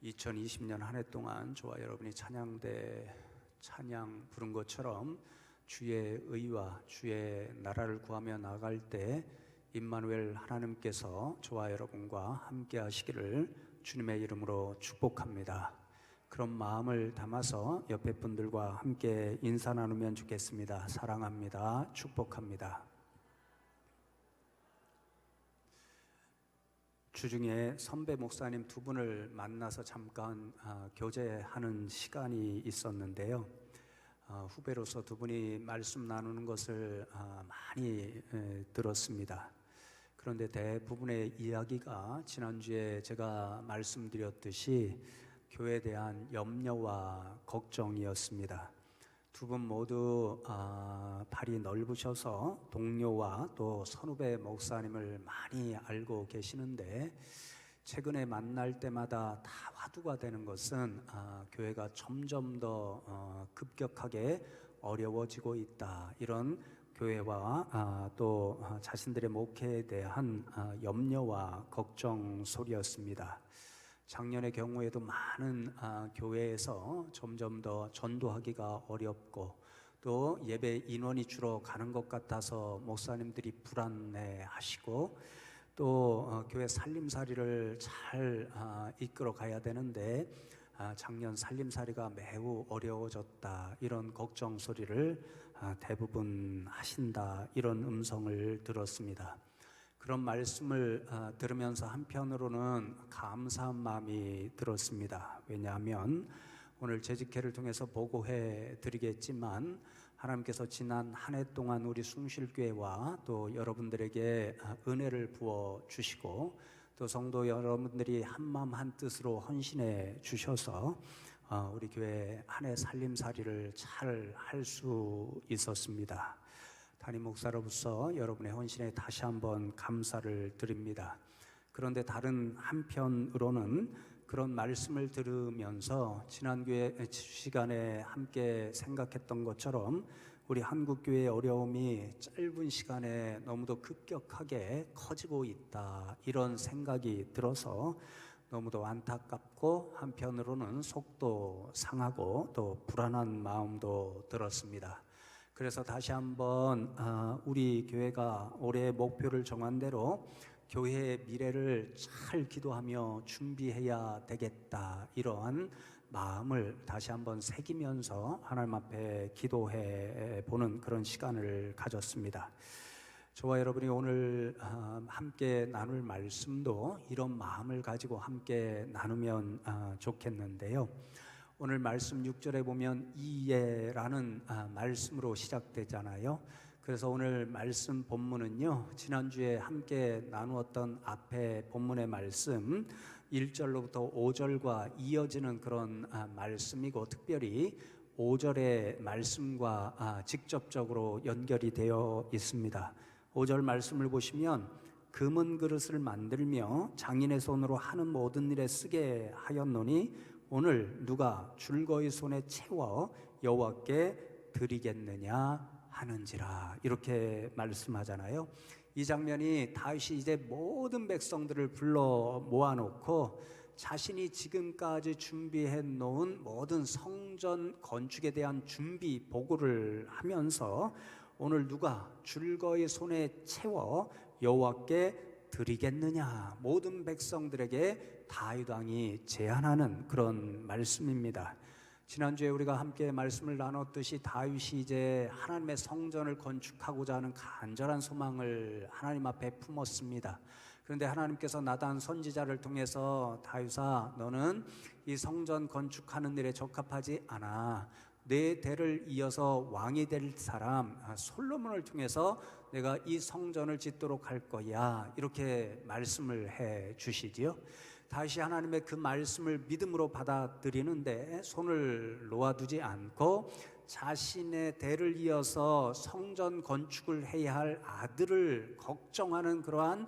2020년 한 해 동안 저와 여러분이 찬양 부른 것처럼 주의 의와 주의 나라를 구하며 나아갈 때 임마누엘 하나님께서 저와 여러분과 함께 하시기를 주님의 이름으로 축복합니다. 그런 마음을 담아서 옆에 분들과 함께 인사 나누면 좋겠습니다. 사랑합니다. 축복합니다. 주중에 선배 목사님 두 분을 만나서 잠깐 교제하는 시간이 있었는데요. 후배로서 두 분이 말씀 나누는 것을 많이 들었습니다. 그런데 대부분의 이야기가 지난주에 제가 말씀드렸듯이 교회에 대한 염려와 걱정이었습니다. 두 분 모두 발이 넓으셔서 동료와 또 선후배 목사님을 많이 알고 계시는데 최근에 만날 때마다 다 화두가 되는 것은 교회가 점점 더 급격하게 어려워지고 있다, 이런 교회와 또 자신들의 목회에 대한 염려와 걱정 소리였습니다. 작년의 경우에도 많은 교회에서 점점 더 전도하기가 어렵고 또 예배 인원이 줄어가는 것 같아서 목사님들이 불안해하시고 또 교회 살림살이를 잘 이끌어 가야 되는데 작년 살림살이가 매우 어려워졌다, 이런 걱정 소리를 대부분 하신다, 이런 음성을 들었습니다. 그런 말씀을 들으면서 한편으로는 감사한 마음이 들었습니다. 왜냐하면 오늘 재직회를 통해서 보고해 드리겠지만 하나님께서 지난 한 해 동안 우리 숭실교회와 또 여러분들에게 은혜를 부어 주시고 또 성도 여러분들이 한마음 한뜻으로 헌신해 주셔서 우리 교회 한 해 살림살이를 잘 할 수 있었습니다. 담임 목사로서 여러분의 헌신에 다시 한번 감사를 드립니다. 그런데 다른 한편으로는 그런 말씀을 들으면서 지난 교회 시간에 함께 생각했던 것처럼 우리 한국교회의 어려움이 짧은 시간에 너무도 급격하게 커지고 있다, 이런 생각이 들어서 너무도 안타깝고 한편으로는 속도 상하고 또 불안한 마음도 들었습니다. 그래서 다시 한번 우리 교회가 올해의 목표를 정한 대로 교회의 미래를 잘 기도하며 준비해야 되겠다, 이러한 마음을 다시 한번 새기면서 하나님 앞에 기도해 보는 그런 시간을 가졌습니다. 저와 여러분이 오늘 함께 나눌 말씀도 이런 마음을 가지고 함께 나누면 좋겠는데요. 오늘 말씀 6절에 보면 이예라는 말씀으로 시작되잖아요. 그래서 오늘 말씀 본문은요, 지난주에 함께 나누었던 앞에 본문의 말씀 1절로부터 5절과 이어지는 그런 말씀이고 특별히 5절의 말씀과 직접적으로 연결이 되어 있습니다. 5절 말씀을 보시면 금은 그릇을 만들며 장인의 손으로 하는 모든 일에 쓰게 하였노니 오늘 누가 줄거이 손에 채워 여호와께 드리겠느냐 하는지라, 이렇게 말씀하잖아요. 이 장면이 다윗이 이제 모든 백성들을 불러 모아놓고 자신이 지금까지 준비해 놓은 모든 성전 건축에 대한 준비 보고를 하면서 오늘 누가 줄거이 손에 채워 여호와께 드리겠느냐, 모든 백성들에게 다윗 왕이 제안하는 그런 말씀입니다. 지난주에 우리가 함께 말씀을 나눴듯이 다윗이 이제 하나님의 성전을 건축하고자 하는 간절한 소망을 하나님 앞에 품었습니다. 그런데 하나님께서 나단 선지자를 통해서 다윗아, 너는 이 성전 건축하는 일에 적합하지 않아. 내 대를 이어서 왕이 될 사람 솔로몬을 통해서 내가 이 성전을 짓도록 할 거야, 이렇게 말씀을 해 주시지요. 다시 하나님의 그 말씀을 믿음으로 받아들이는데 손을 놓아두지 않고 자신의 대를 이어서 성전 건축을 해야 할 아들을 걱정하는 그러한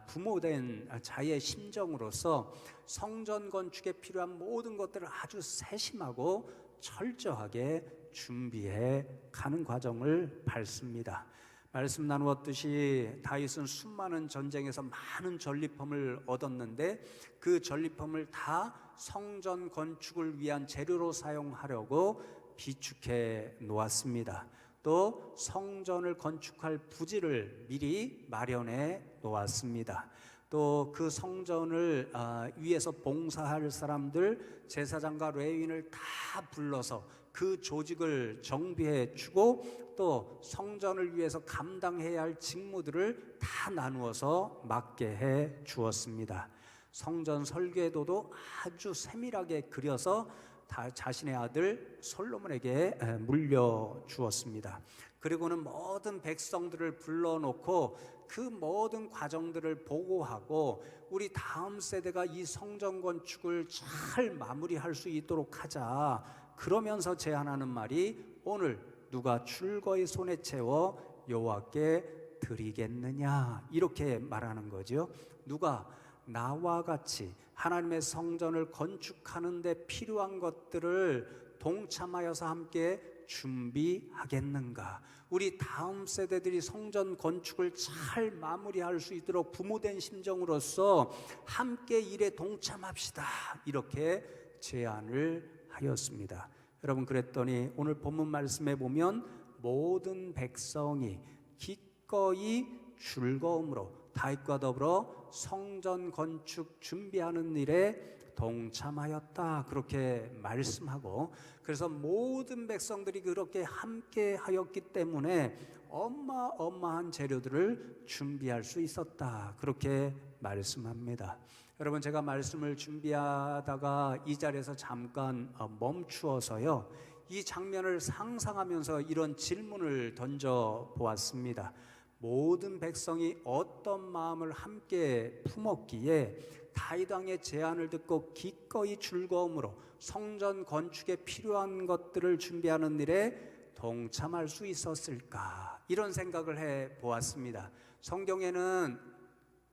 부모된 자의 심정으로서 성전 건축에 필요한 모든 것들을 아주 세심하고 철저하게 준비해 가는 과정을 밟습니다. 말씀 나누었듯이 다윗은 수많은 전쟁에서 많은 전리품을 얻었는데 그 전리품을 다 성전 건축을 위한 재료로 사용하려고 비축해 놓았습니다. 또 성전을 건축할 부지를 미리 마련해 놓았습니다. 또 그 성전을 위해서 봉사할 사람들, 제사장과 레위인을 다 불러서 그 조직을 정비해 주고 또 성전을 위해서 감당해야 할 직무들을 다 나누어서 맡게 해 주었습니다. 성전 설계도도 아주 세밀하게 그려서 다 자신의 아들 솔로몬에게 물려주었습니다. 그리고는 모든 백성들을 불러놓고 그 모든 과정들을 보고하고 우리 다음 세대가 이 성전 건축을 잘 마무리할 수 있도록 하자. 그러면서 제안하는 말이 오늘 누가 줄거이 손에 채워 여호와께 드리겠느냐 이렇게 말하는 거죠. 누가 나와 같이 하나님의 성전을 건축하는 데 필요한 것들을 동참하여서 함께 준비하겠는가? 우리 다음 세대들이 성전 건축을 잘 마무리할 수 있도록 부모된 심정으로서 함께 일에 동참합시다 이렇게 제안을 하였습니다. 여러분, 그랬더니 오늘 본문 말씀에 보면 모든 백성이 기꺼이 즐거움으로 다윗과 더불어 성전 건축 준비하는 일에 동참하였다 그렇게 말씀하고, 그래서 모든 백성들이 그렇게 함께 하였기 때문에 어마어마한 재료들을 준비할 수 있었다 그렇게 말씀합니다. 여러분, 제가 말씀을 준비하다가 이 자리에서 잠깐 멈추어서요, 이 장면을 상상하면서 이런 질문을 던져 보았습니다. 모든 백성이 어떤 마음을 함께 품었기에 다윗 왕의 제안을 듣고 기꺼이 즐거움으로 성전 건축에 필요한 것들을 준비하는 일에 동참할 수 있었을까? 이런 생각을 해 보았습니다. 성경에는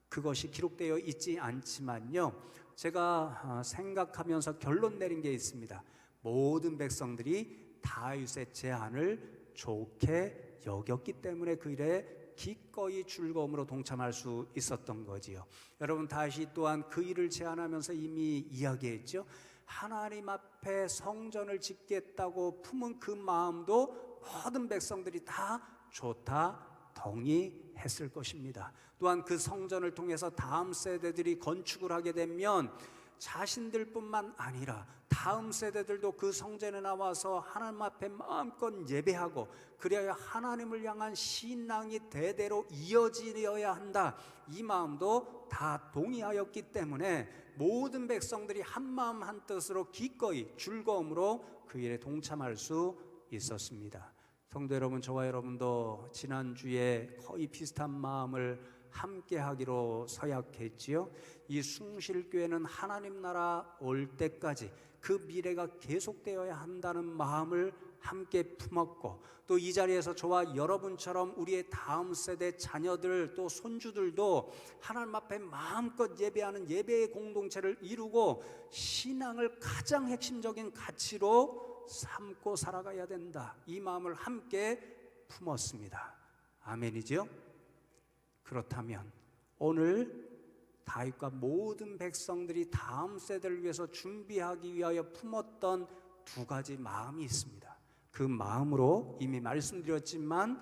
그것이 기록되어 있지 않지만요, 제가 생각하면서 결론 내린 게 있습니다. 모든 백성들이 다윗의 제안을 좋게 여겼기 때문에 그 일에 기꺼이 즐거움으로 동참할 수 있었던 거지요. 여러분, 다윗이 또한 그 일을 제안하면서 이미 이야기했죠. 하나님 앞에 성전을 짓겠다고 품은 그 마음도 모든 백성들이 다 좋다 동의했을 것입니다. 또한 그 성전을 통해서 다음 세대들이 건축을 하게 되면 자신들뿐만 아니라 다음 세대들도 그 성전에 나와서 하나님 앞에 마음껏 예배하고 그래야 하나님을 향한 신앙이 대대로 이어지어야 한다, 이 마음도 다 동의하였기 때문에 모든 백성들이 한마음 한뜻으로 기꺼이 즐거움으로 그 일에 동참할 수 있었습니다. 성도 여러분, 저와 여러분도 지난주에 거의 비슷한 마음을 함께 하기로 서약했지요. 이 숭실교회는 하나님 나라 올 때까지 그 미래가 계속되어야 한다는 마음을 함께 품었고, 또 이 자리에서 저와 여러분처럼 우리의 다음 세대 자녀들 또 손주들도 하나님 앞에 마음껏 예배하는 예배의 공동체를 이루고 신앙을 가장 핵심적인 가치로 삼고 살아가야 된다, 이 마음을 함께 품었습니다. 아멘이죠? 그렇다면 오늘 다윗과 모든 백성들이 다음 세대를 위해서 준비하기 위하여 품었던 두 가지 마음이 있습니다. 그 마음으로 이미 말씀드렸지만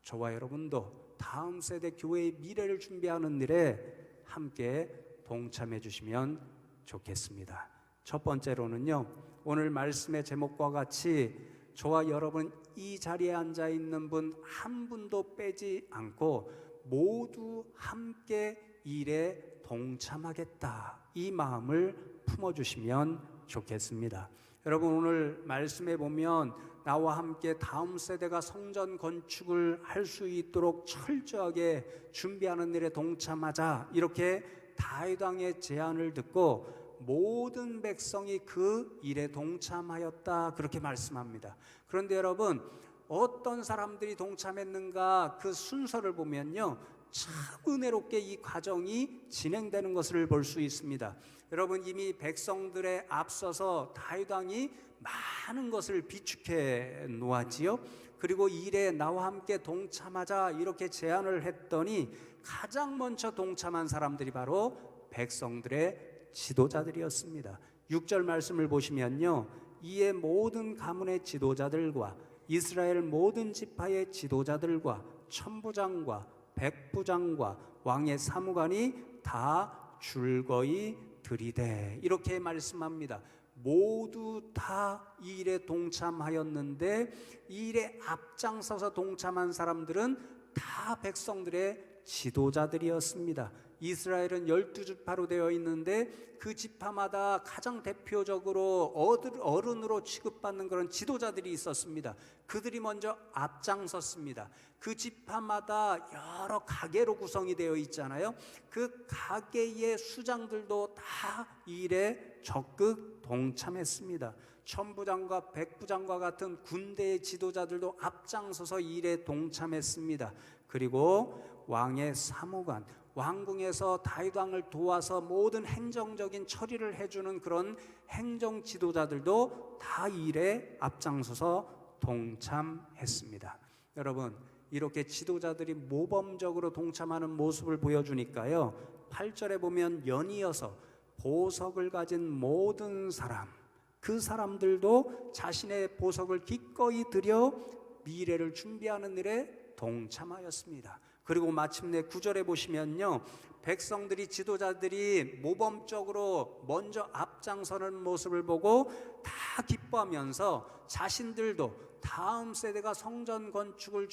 저와 여러분도 다음 세대 교회의 미래를 준비하는 일에 함께 동참해 주시면 좋겠습니다. 첫 번째로는요, 오늘 말씀의 제목과 같이 저와 여러분 이 자리에 앉아 있는 분 한 분도 빼지 않고 모두 함께 일에 동참하겠다, 이 마음을 품어주시면 좋겠습니다. 여러분, 오늘 말씀에 보면 나와 함께 다음 세대가 성전 건축을 할 수 있도록 철저하게 준비하는 일에 동참하자, 이렇게 다윗 왕의 제안을 듣고 모든 백성이 그 일에 동참하였다 그렇게 말씀합니다. 그런데 여러분, 어떤 사람들이 동참했는가, 그 순서를 보면요, 참 은혜롭게 이 과정이 진행되는 것을 볼 수 있습니다. 여러분, 이미 백성들에 앞서서 다윗 왕이 많은 것을 비축해 놓았지요. 그리고 일에 나와 함께 동참하자 이렇게 제안을 했더니 가장 먼저 동참한 사람들이 바로 백성들의 지도자들이었습니다. 6절 말씀을 보시면요, 이에 모든 가문의 지도자들과 이스라엘 모든 지파의 지도자들과 천부장과 백부장과 왕의 사무관이 다 줄거이 들이되 이렇게 말씀합니다. 모두 다 이 일에 동참하였는데 이 일에 앞장서서 동참한 사람들은 다 백성들의 지도자들이었습니다. 이스라엘은 12지파로 되어 있는데 그 지파마다 가장 대표적으로 어른으로 취급받는 그런 지도자들이 있었습니다. 그들이 먼저 앞장섰습니다. 그 지파마다 여러 가게로 구성이 되어 있잖아요. 그 가게의 수장들도 다 이 일에 적극 동참했습니다. 천부장과 백부장과 같은 군대의 지도자들도 앞장서서 이 일에 동참했습니다. 그리고 왕의 사무관, 왕궁에서 다윗 왕을 도와서 모든 행정적인 처리를 해주는 그런 행정 지도자들도 다 이 일에 앞장서서 동참했습니다. 여러분, 이렇게 지도자들이 모범적으로 동참하는 모습을 보여주니까요, 8절에 보면 연이어서 보석을 가진 모든 사람, 그 사람들도 자신의 보석을 기꺼이 들여 미래를 준비하는 일에 동참하였습니다. 그리고 마침내 9절에 보시면요, 백성들이 지도자들이 모범적으로 먼저 앞장서는 모습을 보고 다 기뻐하면서 자신들도 다음 세대가 성전 건축을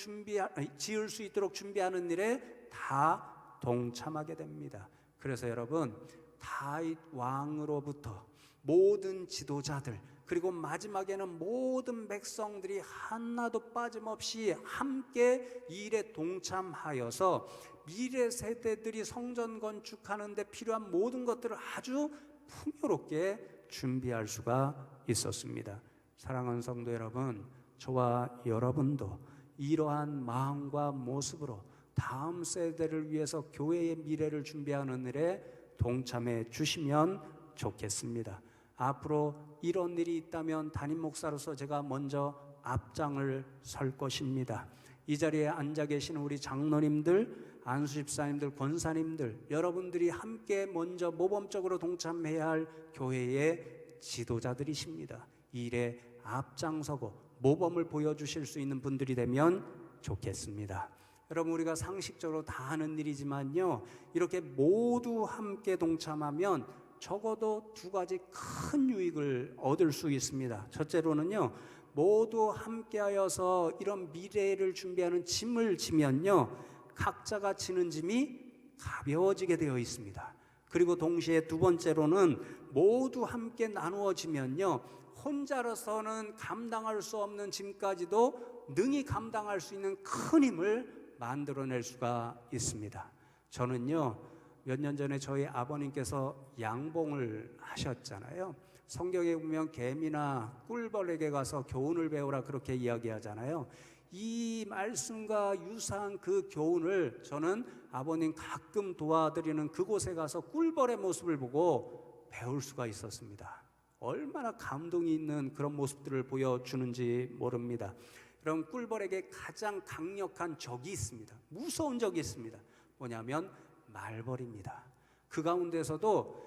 지을 수 있도록 준비하는 일에 다 동참하게 됩니다. 그래서 여러분, 다윗 왕으로부터 모든 지도자들, 그리고 마지막에는 모든 백성들이 하나도 빠짐없이 함께 이 일에 동참하여서 미래 세대들이 성전 건축하는 데 필요한 모든 것들을 아주 풍요롭게 준비할 수가 있었습니다. 사랑하는 성도 여러분, 저와 여러분도 이러한 마음과 모습으로 다음 세대를 위해서 교회의 미래를 준비하는 일에 동참해 주시면 좋겠습니다. 앞으로 이런 일이 있다면 담임 목사로서 제가 먼저 앞장을 설 것입니다. 이 자리에 앉아 계신 우리 장로님들, 안수집사님들, 권사님들, 여러분들이 함께 먼저 모범적으로 동참해야 할 교회의 지도자들이십니다. 이 일에 앞장서고 모범을 보여주실 수 있는 분들이 되면 좋겠습니다. 여러분, 우리가 상식적으로 다 하는 일이지만요, 이렇게 모두 함께 동참하면 적어도 두 가지 큰 유익을 얻을 수 있습니다. 첫째로는요, 모두 함께하여서 이런 미래를 준비하는 짐을 지면요, 각자가 지는 짐이 가벼워지게 되어 있습니다. 그리고 동시에 두 번째로는 모두 함께 나누어지면요, 혼자로서는 감당할 수 없는 짐까지도 능히 감당할 수 있는 큰 힘을 만들어낼 수가 있습니다. 저는요, 몇 년 전에 저희 아버님께서 양봉을 하셨잖아요. 성경에 보면 개미나 꿀벌에게 가서 교훈을 배우라 그렇게 이야기하잖아요. 이 말씀과 유사한 그 교훈을 저는 아버님 가끔 도와드리는 그곳에 가서 꿀벌의 모습을 보고 배울 수가 있었습니다. 얼마나 감동이 있는 그런 모습들을 보여주는지 모릅니다. 그럼 꿀벌에게 가장 강력한 적이 있습니다. 무서운 적이 있습니다. 뭐냐면 말벌입니다. 그 가운데서도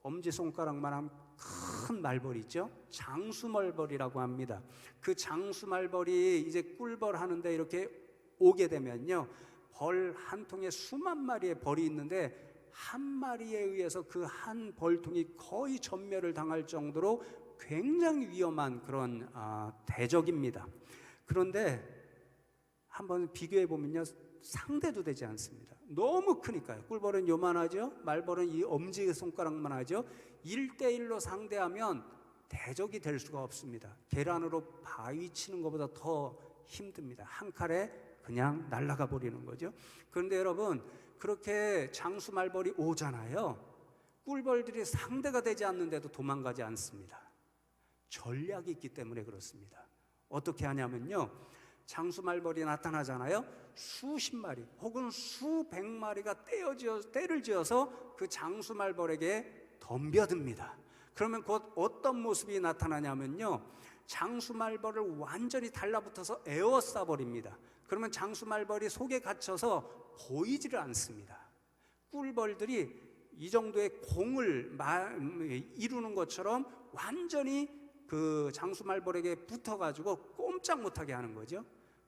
엄지손가락만한 큰 말벌이 있죠. 장수말벌이라고 합니다. 그 장수말벌이 이제 꿀벌 하는데 이렇게 오게 되면요, 벌 한 통에 수만 마리의 벌이 있는데 한 마리에 의해서 그 한 벌통이 거의 전멸을 당할 정도로 굉장히 위험한 그런 대적입니다. 그런데 한번 비교해 보면요, 상대도 되지 않습니다. 너무 크니까요. 꿀벌은 요만하죠. 말벌은 이 엄지손가락만 하죠. 1대1로 상대하면 대적이 될 수가 없습니다. 계란으로 바위 치는 것보다 더 힘듭니다. 한 칼에 그냥 날아가 버리는 거죠. 그런데 여러분, 그렇게 장수말벌이 오잖아요. 꿀벌들이 상대가 되지 않는데도 도망가지 않습니다. 전략이 있기 때문에 그렇습니다. 어떻게 하냐면요, 장수말벌이 나타나잖아요. 수십 마리 혹은 수백 마리가 때를 지어서 그 장수말벌에게 덤벼듭니다. 그러면 곧 어떤 모습이 나타나냐면요, 장수말벌을 완전히 달라붙어서 에워싸 버립니다. 그러면 장수말벌이 속에 갇혀서 보이지를 않습니다. 꿀벌들이 이 정도의 공을 이루는 것처럼 완전히 그 장수말벌에게 붙어가지고 꼼짝 못하게 하는 거죠.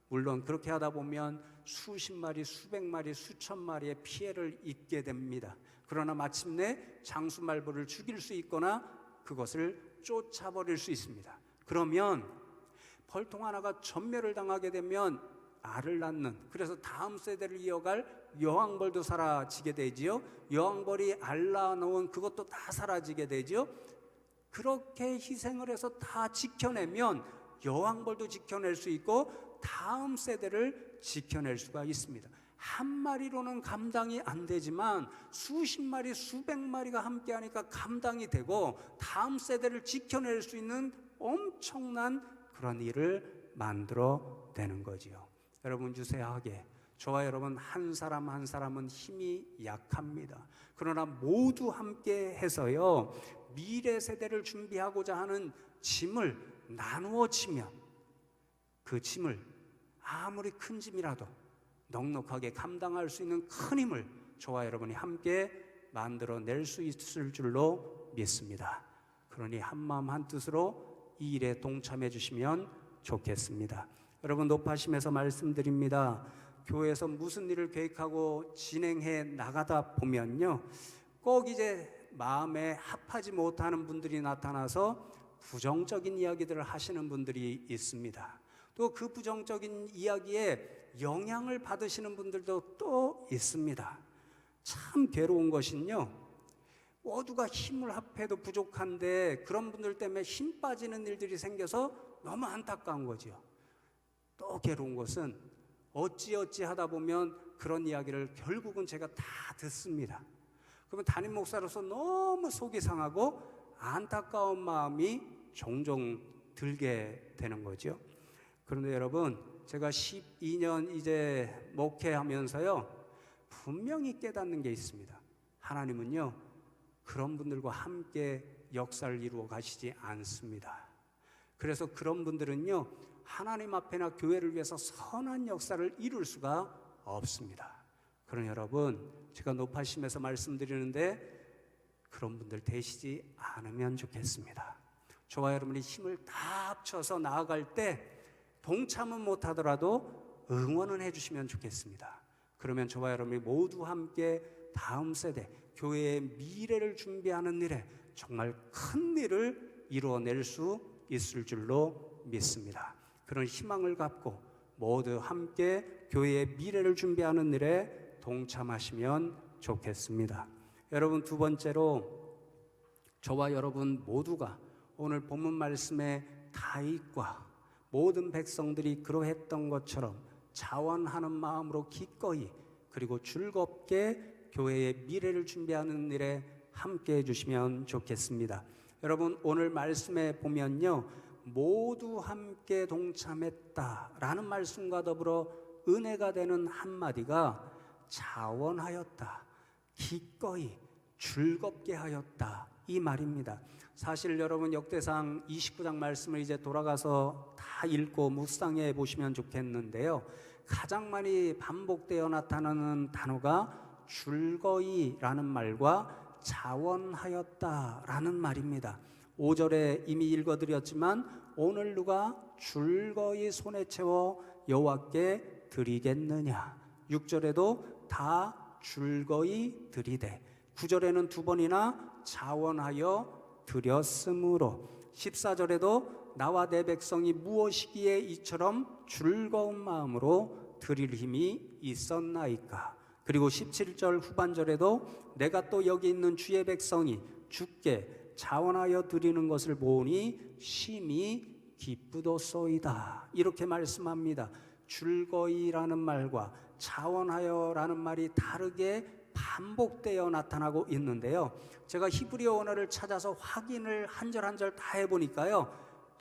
물론 그렇게 하다 보면 수십 마리, 수백 마리, 수천 마리의 피해를 입게 됩니다. 그러나 마침내 장수말벌을 죽일 수 있거나 그것을 쫓아버릴 수 있습니다. 그러면 벌통 하나가 전멸을 당하게 되면 알을 낳는, 그래서 다음 세대를 이어갈 여왕벌도 사라지게 되지요. 여왕벌이 알 낳아놓은 그것도 다 사라지게 되죠. 그렇게 희생을 해서 다 지켜내면 여왕벌도 지켜낼 수 있고 다음 세대를 지켜낼 수가 있습니다. 한 마리로는 감당이 안 되지만 수십 마리, 수백 마리가 함께 하니까 감당이 되고 다음 세대를 지켜낼 수 있는 엄청난 그런 일을 만들어내는 거지요. 여러분, 유세하게 저와 여러분 한 사람 한 사람은 힘이 약합니다. 그러나 모두 함께 해서요, 미래 세대를 준비하고자 하는 짐을 나누어 지면 그 짐을 아무리 큰 짐이라도 넉넉하게 감당할 수 있는 큰 힘을 저와 여러분이 함께 만들어낼 수 있을 줄로 믿습니다. 그러니 한마음 한뜻으로 이 일에 동참해 주시면 좋겠습니다. 여러분, 높아심에서 말씀드립니다. 교회에서 무슨 일을 계획하고 진행해 나가다 보면요, 꼭 이제 마음에 합하지 못하는 분들이 나타나서 부정적인 이야기들을 하시는 분들이 있습니다. 또 그 부정적인 이야기에 영향을 받으시는 분들도 또 있습니다. 참 괴로운 것은요, 모두가 힘을 합해도 부족한데 그런 분들 때문에 힘 빠지는 일들이 생겨서 너무 안타까운 거죠. 또 괴로운 것은 어찌어찌 하다 보면 그런 이야기를 결국은 제가 다 듣습니다. 그러면 담임 목사로서 너무 속이 상하고 안타까운 마음이 종종 들게 되는 거죠. 그런데 여러분, 제가 12년 이제 목회하면서요, 분명히 깨닫는 게 있습니다. 하나님은요, 그런 분들과 함께 역사를 이루어 가시지 않습니다. 그래서 그런 분들은요, 하나님 앞에나 교회를 위해서 선한 역사를 이룰 수가 없습니다. 그러나 여러분, 제가 높아심에서 말씀드리는데 그런 분들 되시지 않으면 좋겠습니다. 저와 여러분이 힘을 다 합쳐서 나아갈 때 동참은 못하더라도 응원은 해주시면 좋겠습니다. 그러면 저와 여러분이 모두 함께 다음 세대, 교회의 미래를 준비하는 일에 정말 큰 일을 이루어낼 수 있을 줄로 믿습니다. 그런 희망을 갖고 모두 함께 교회의 미래를 준비하는 일에 동참하시면 좋겠습니다. 여러분, 두 번째로 저와 여러분 모두가 오늘 본문 말씀의 다윗과 모든 백성들이 그러했던 것처럼 자원하는 마음으로 기꺼이 그리고 즐겁게 교회의 미래를 준비하는 일에 함께 해주시면 좋겠습니다. 여러분, 오늘 말씀에 보면요, 모두 함께 동참했다라는 말씀과 더불어 은혜가 되는 한마디가 자원하였다, 기꺼이 즐겁게 하였다, 이 말입니다. 사실 여러분, 역대상 29장 말씀을 이제 돌아가서 다 읽고 묵상해 보시면 좋겠는데요, 가장 많이 반복되어 나타나는 단어가 즐거이라는 말과 자원하였다라는 말입니다. 5절에 이미 읽어드렸지만 오늘 누가 즐거이 손에 채워 여호와께 드리겠느냐. 6절에도 다 즐거이 드리되, 9절에는 두 번이나 자원하여 드렸으므로, 14절에도 나와 내 백성이 무엇이기에 이처럼 즐거운 마음으로 드릴 힘이 있었나이까. 그리고 17절 후반절에도 내가 또 여기 있는 주의 백성이 주께 자원하여 드리는 것을 보니 심히 기쁘도소이다, 이렇게 말씀합니다. 즐거이라는 말과 자원하여라는 말이 다르게 반복되어 나타나고 있는데요, 제가 히브리어 원어를 찾아서 확인을 한 절 한 절 다 해보니까요,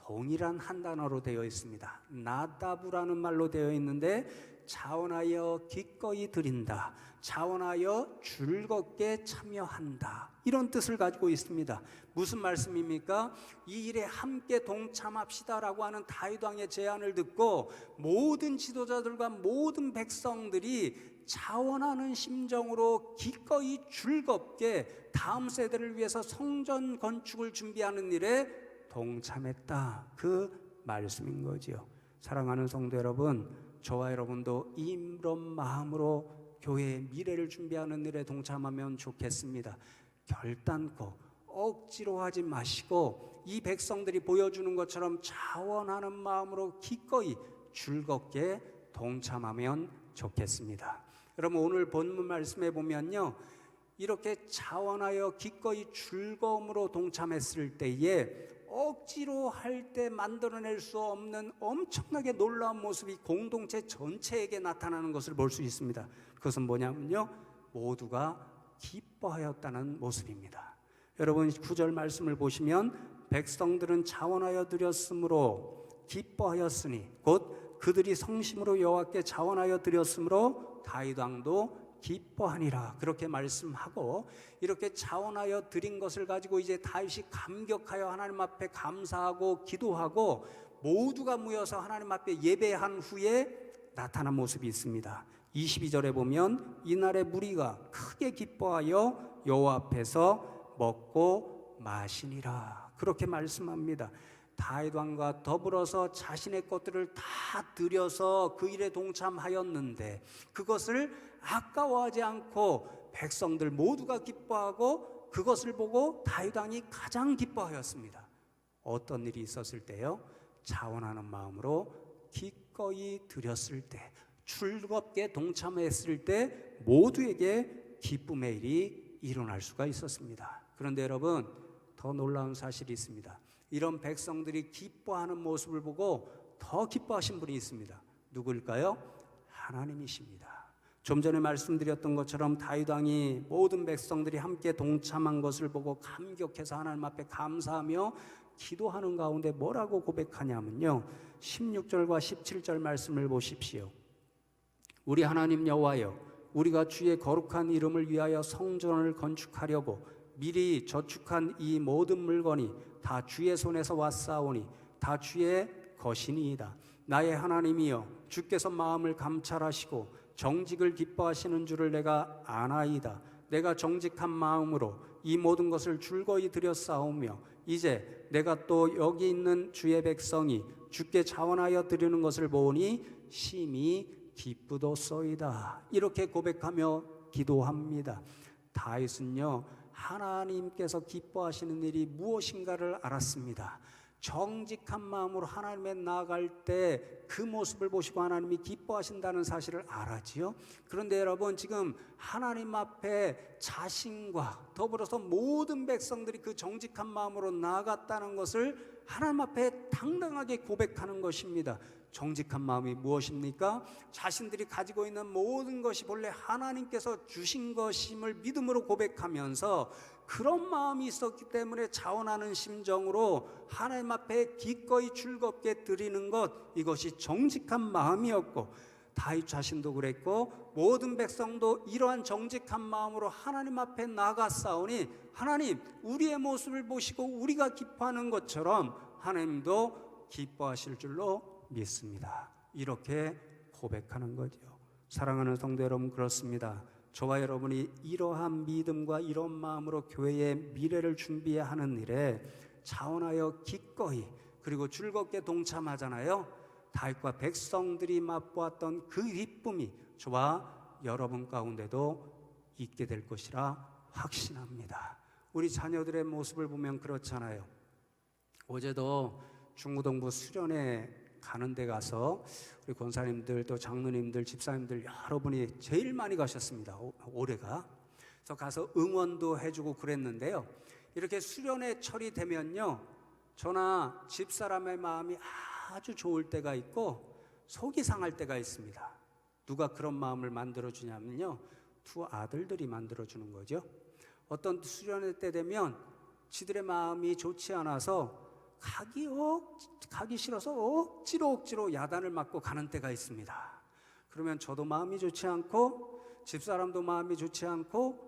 동일한 한 단어로 되어 있습니다. 나다부라는 말로 되어 있는데 자원하여 기꺼이 드린다, 자원하여 즐겁게 참여한다, 이런 뜻을 가지고 있습니다. 무슨 말씀입니까? 이 일에 함께 동참합시다라고 하는 다윗 왕의 제안을 듣고 모든 지도자들과 모든 백성들이 자원하는 심정으로 기꺼이 즐겁게 다음 세대를 위해서 성전 건축을 준비하는 일에 동참했다, 그 말씀인 거지요. 사랑하는 성도 여러분, 저와 여러분도 이런 마음으로 교회의 미래를 준비하는 일에 동참하면 좋겠습니다. 결단코 억지로 하지 마시고 이 백성들이 보여주는 것처럼 자원하는 마음으로 기꺼이 즐겁게 동참하면 좋겠습니다. 여러분, 오늘 본문 말씀에 보면요, 이렇게 자원하여 기꺼이 즐거움으로 동참했을 때에 억지로 할 때 만들어낼 수 없는 엄청나게 놀라운 모습이 공동체 전체에게 나타나는 것을 볼 수 있습니다. 그것은 뭐냐면요, 모두가 기뻐하였다는 모습입니다. 여러분, 9절 말씀을 보시면 백성들은 자원하여 드렸으므로 기뻐하였으니 곧 그들이 성심으로 여호와께 자원하여 드렸으므로 다윗 왕도 기뻐하니라, 그렇게 말씀하고, 이렇게 자원하여 드린 것을 가지고 이제 다윗이 감격하여 하나님 앞에 감사하고 기도하고 모두가 모여서 하나님 앞에 예배한 후에 나타난 모습이 있습니다. 22절에 보면 이날의 무리가 크게 기뻐하여 여호와 앞에서 먹고 마시니라, 그렇게 말씀합니다. 다윗 왕과 더불어서 자신의 것들을 다 드려서 그 일에 동참하였는데 그것을 아까워하지 않고 백성들 모두가 기뻐하고 그것을 보고 다윗 왕이 가장 기뻐하였습니다. 어떤 일이 있었을 때요? 자원하는 마음으로 기꺼이 드렸을 때, 즐겁게 동참했을 때 모두에게 기쁨의 일이 일어날 수가 있었습니다. 그런데 여러분, 더 놀라운 사실이 있습니다. 이런 백성들이 기뻐하는 모습을 보고 더 기뻐하신 분이 있습니다. 누구일까요? 하나님이십니다. 좀 전에 말씀드렸던 것처럼 다윗 왕이 모든 백성들이 함께 동참한 것을 보고 감격해서 하나님 앞에 감사하며 기도하는 가운데 뭐라고 고백하냐면요, 16절과 17절 말씀을 보십시오. 우리 하나님 여호와여, 우리가 주의 거룩한 이름을 위하여 성전을 건축하려고 미리 저축한 이 모든 물건이 다 주의 손에서 왔사오니 다 주의 것이니이다. 나의 하나님이여, 주께서 마음을 감찰하시고 정직을 기뻐하시는 줄을 내가 아나이다. 내가 정직한 마음으로 이 모든 것을 즐거이 드렸사오며 이제 내가 또 여기 있는 주의 백성이 주께 자원하여 드리는 것을 보니 심히 기쁘도소이다. 이렇게 고백하며 기도합니다. 다윗은요, 하나님께서 기뻐하시는 일이 무엇인가를 알았습니다. 정직한 마음으로 하나님에 나아갈 때 그 모습을 보시고 하나님이 기뻐하신다는 사실을 알았지요. 그런데 여러분, 지금 하나님 앞에 자신과 더불어서 모든 백성들이 그 정직한 마음으로 나아갔다는 것을 하나님 앞에 당당하게 고백하는 것입니다. 정직한 마음이 무엇입니까? 자신들이 가지고 있는 모든 것이 본래 하나님께서 주신 것임을 믿음으로 고백하면서 그런 마음이 있었기 때문에 자원하는 심정으로 하나님 앞에 기꺼이 즐겁게 드리는 것, 이것이 정직한 마음이었고, 다윗 자신도 그랬고 모든 백성도 이러한 정직한 마음으로 하나님 앞에 나아갔사오니 하나님, 우리의 모습을 보시고 우리가 기뻐하는 것처럼 하나님도 기뻐하실 줄로 믿습니다. 이렇게 고백하는 거죠. 사랑하는 성도 여러분, 그렇습니다. 저와 여러분이 이러한 믿음과 이런 마음으로 교회의 미래를 준비해야 하는 일에 자원하여 기꺼이 그리고 즐겁게 동참하잖아요. 다윗과 백성들이 맛보았던 그 기쁨이 저와 여러분 가운데도 있게 될 것이라 확신합니다. 우리 자녀들의 모습을 보면 그렇잖아요. 어제도 중고등부 수련회 가는 데 가서 우리 권사님들 또 장로님들 집사님들 여러분이 제일 많이 가셨습니다. 올해가. 그래서 가서 응원도 해주고 그랬는데요, 이렇게 수련회 처리되면요, 저나 집사람의 마음이 아주 좋을 때가 있고 속이 상할 때가 있습니다. 누가 그런 마음을 만들어주냐면요, 두 아들들이 만들어주는 거죠. 어떤 수련회 때 되면 지들의 마음이 좋지 않아서 가기 싫어서 억지로 야단을 맞고 가는 때가 있습니다. 그러면 저도 마음이 좋지 않고 집사람도 마음이 좋지 않고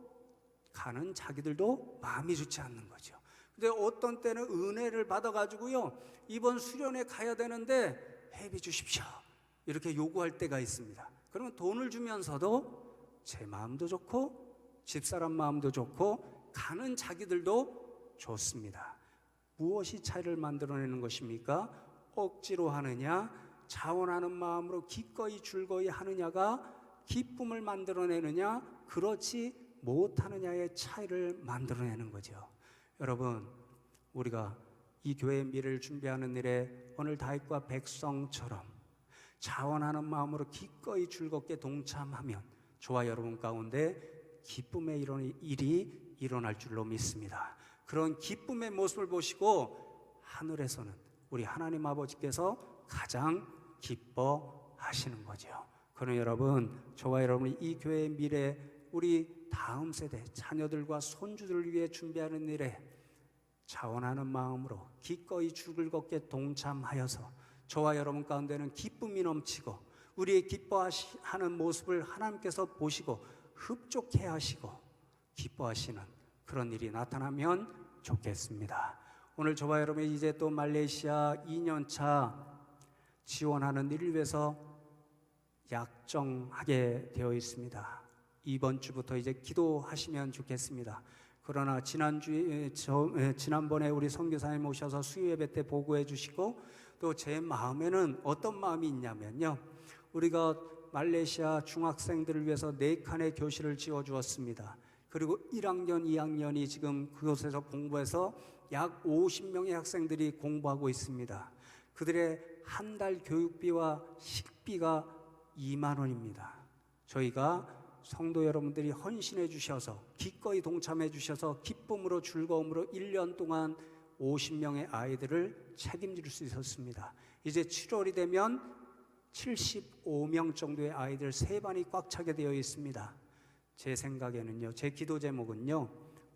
가는 자기들도 마음이 좋지 않는 거죠. 근데 어떤 때는 은혜를 받아가지고요, 이번 수련회 가야 되는데 회비 주십시오 이렇게 요구할 때가 있습니다. 그러면 돈을 주면서도 제 마음도 좋고 집사람 마음도 좋고 가는 자기들도 좋습니다. 무엇이 차이를 만들어내는 것입니까? 억지로 하느냐, 자원하는 마음으로 기꺼이 즐거이 하느냐가 기쁨을 만들어내느냐, 그렇지 못하느냐의 차이를 만들어내는 거죠. 여러분, 우리가 이 교회의 미래를 준비하는 일에 오늘 다윗과 백성처럼 자원하는 마음으로 기꺼이 즐겁게 동참하면 저와 여러분 가운데 기쁨의 이런 일이 일어날 줄로 믿습니다. 그런 기쁨의 모습을 보시고 하늘에서는 우리 하나님 아버지께서 가장 기뻐하시는 거죠. 그러나 여러분, 저와 여러분이 이 교회의 미래, 우리 다음 세대 자녀들과 손주들을 위해 준비하는 일에 자원하는 마음으로 기꺼이 즐겁게 동참하여서 저와 여러분 가운데는 기쁨이 넘치고 우리의 기뻐하는 모습을 하나님께서 보시고 흡족해 하시고 기뻐하시는 그런 일이 나타나면 좋겠습니다. 오늘 저와 여러분이 이제 또 말레이시아 2년차 지원하는 일을 위해서 약정하게 되어 있습니다. 이번 주부터 이제 기도하시면 좋겠습니다. 그러나 지난번에 우리 선교사님 오셔서 수요예배 때 보고해 주시고 또 제 마음에는 어떤 마음이 있냐면요, 우리가 말레이시아 중학생들을 위해서 4칸의 교실을 지어 주었습니다. 그리고 1학년, 2학년이 지금 그곳에서 공부해서 약 50명의 학생들이 공부하고 있습니다. 그들의 한 달 교육비와 식비가 2만 원입니다. 저희가 성도 여러분들이 헌신해 주셔서 기꺼이 동참해 주셔서 기쁨으로 즐거움으로 1년 동안 50명의 아이들을 책임질 수 있었습니다. 이제 7월이 되면 75명 정도의 아이들 3반이 꽉 차게 되어 있습니다. 제 생각에는요, 제 기도 제목은요,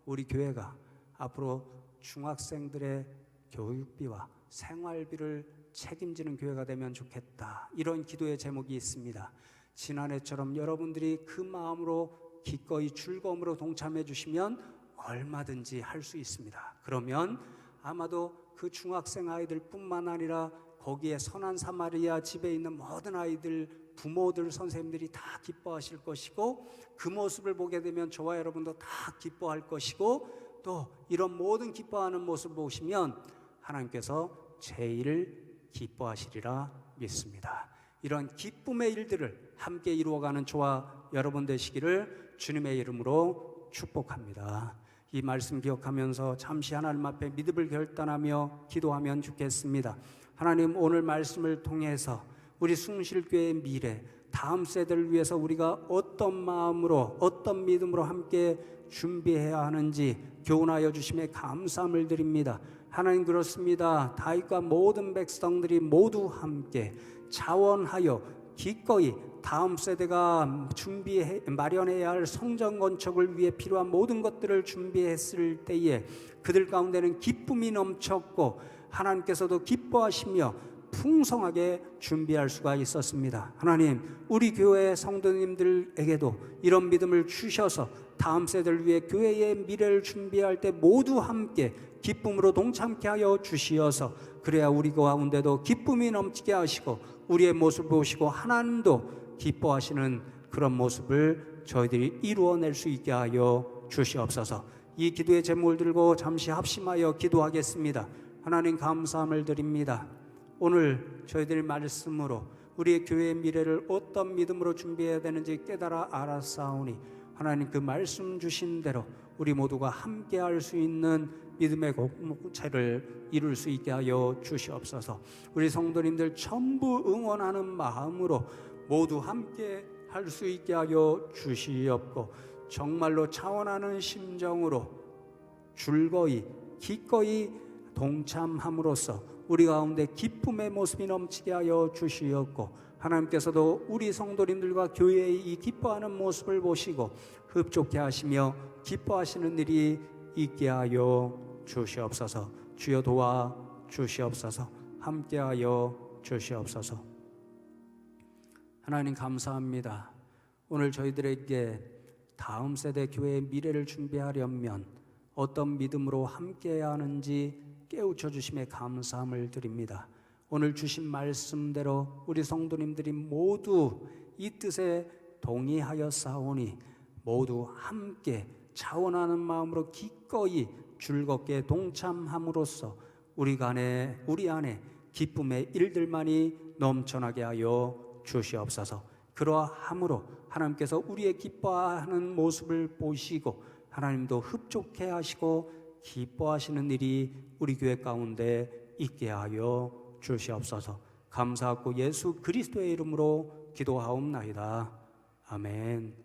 우리 교회가 앞으로 중학생들의 교육비와 생활비를 책임지는 교회가 되면 좋겠다, 이런 기도의 제목이 있습니다. 지난해처럼 여러분들이 그 마음으로 기꺼이 즐거움으로 동참해 주시면 얼마든지 할 수 있습니다. 그러면 아마도 그 중학생 아이들뿐만 아니라 거기에 선한 사마리아 집에 있는 모든 아이들, 부모들, 선생님들이 다 기뻐하실 것이고 그 모습을 보게 되면 저와 여러분도 다 기뻐할 것이고 또 이런 모든 기뻐하는 모습을 보시면 하나님께서 제일 기뻐하시리라 믿습니다. 이런 기쁨의 일들을 함께 이루어가는 저와 여러분 되시기를 주님의 이름으로 축복합니다. 이 말씀 기억하면서 잠시 하나님 앞에 믿음을 결단하며 기도하면 좋겠습니다. 하나님, 오늘 말씀을 통해서 우리 숭실교회의 미래, 다음 세대를 위해서 우리가 어떤 마음으로 어떤 믿음으로 함께 준비해야 하는지 교훈하여 주심에 감사함을 드립니다. 하나님, 그렇습니다. 다윗과 모든 백성들이 모두 함께 자원하여 기꺼이 다음 세대가 마련해야 할 성전 건축을 위해 필요한 모든 것들을 준비했을 때에 그들 가운데는 기쁨이 넘쳤고 하나님께서도 기뻐하시며 풍성하게 준비할 수가 있었습니다. 하나님, 우리 교회 성도님들에게도 이런 믿음을 주셔서 다음 세대를 위해 교회의 미래를 준비할 때 모두 함께 기쁨으로 동참케 하여 주시어서 그래야 우리 가운데도 기쁨이 넘치게 하시고 우리의 모습을 보시고 하나님도 기뻐하시는 그런 모습을 저희들이 이루어낼 수 있게 하여 주시옵소서. 이 기도의 제목을 들고 잠시 합심하여 기도하겠습니다. 하나님, 감사함을 드립니다. 오늘 저희들의 말씀으로 우리의 교회의 미래를 어떤 믿음으로 준비해야 되는지 깨달아 알았사오니 하나님, 그 말씀 주신 대로 우리 모두가 함께 할 수 있는 믿음의 공동체를 이룰 수 있게 하여 주시옵소서. 우리 성도님들 전부 응원하는 마음으로 모두 함께 할 수 있게 하여 주시옵고 정말로 차원하는 심정으로 즐거이 기꺼이 동참함으로써 우리 가운데 기쁨의 모습이 넘치게 하여 주시옵고 하나님께서도 우리 성도님들과 교회의 이 기뻐하는 모습을 보시고 흡족해 하시며 기뻐하시는 일이 있게 하여 주시옵소서. 주여 도와 주시옵소서. 함께하여 주시옵소서. 하나님 감사합니다. 오늘 저희들에게 다음 세대 교회의 미래를 준비하려면 어떤 믿음으로 함께해야 하는지 깨우쳐 주심에 감사함을 드립니다. 오늘 주신 말씀대로 우리 성도님들이 모두 이 뜻에 동의하여 싸우니 모두 함께 자원하는 마음으로 기꺼이 즐겁게 동참함으로써 우리 안에 기쁨의 일들만이 넘쳐나게 하여 주시옵소서. 그러함으로 하나님께서 우리의 기뻐하는 모습을 보시고 하나님도 흡족해 하시고 기뻐하시는 일이 우리 교회 가운데 있게 하여 주시옵소서. 감사하고 예수 그리스도의 이름으로 기도하옵나이다. 아멘.